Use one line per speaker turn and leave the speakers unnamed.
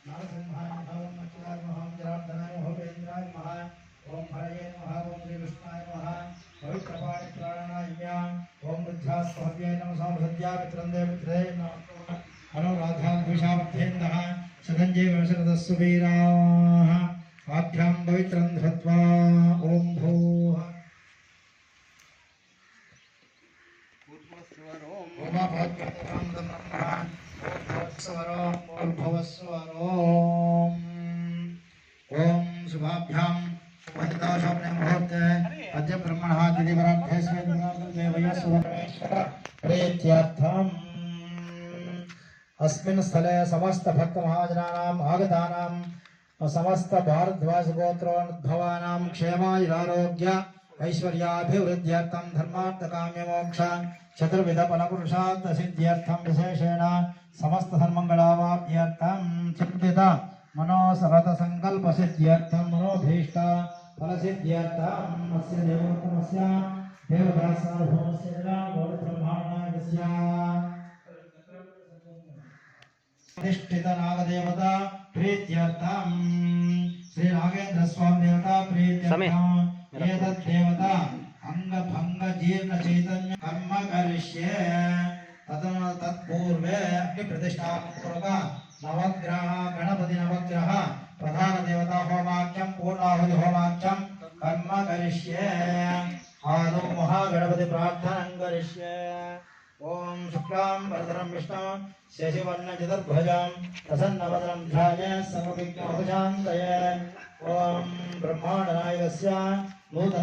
नारसिंहाय नमः ओम अच्युताय नमः ओम जनार्दनाय नमः भूपेन्द्राय नमः ओम हरये नमः ओम श्रीकृष्णाय नमः पवित्रपाणि प्राणाय ओम बुद्ध्यास्पहव्ये नमः समसद्या मित्रंदे मित्रे नमः अनुराधां द्विषाब्धेन्दः सदञ्जे वंशरथस्सुवीराः आभ्यां पवित्रं धृत्वा ओम भूः ओम भवत्वं ब्रह्मा ओम शुभाभ्यां शुभहिताशोभने मुहूर्ते अद्य ब्रह्मणः तिथिवराभ्यस्वेन्द्राग्रदेवयस्वरमेश्वरेत्यर्थम् अस्मिन् स्थले समस्त भक्त महाजनानाम् आगतानां समस्त भारद्वाज गोत्रोद्भवानां क्षेमायुरारोग्य ऐश्वर्याभिवृद्ध्यर्थं धर्मार्थकाम्य मोक्ष चतुर्विध फलपुरुषार्थ सिद्ध्यर्थं विशेषेण समस्त धर्मंगलावाप्त्यर्थं चिन्तित मनोसरत संकल्प सिद्ध्यर्थं मनोभीष्ट फल सिद्ध्यर्थं अस्य देवोत्तमस्य देवदासार्भवस्य ब्रह्माण्डस्य अधिष्ठित नागदेवता प्रीत्यर्थं श्री नागेन्द्र स्वामी देवता प्रीत्यर्थं एतद्देवता अंगभंग जीर्ण चैतन्य कर्म करिष्ये तत्पूर्वे अग्निप्रतिष्ठापूर्वक नवग्रह गणपति नवग्रह प्रधान देवता होमाख्यं पूर्णाहुति होमाख्यं कर्म करिष्ये आदौ महागणपति प्रार्थनं करिष्ये ओम शुक्लां वरदरं विष्णुं शशिवर्णं चतुर्भुजं प्रसन्नवदनं ध्यायेत् सर्वविघ्नोपशान्तये ओम ब्रह्माण्डनायकस्य नूतन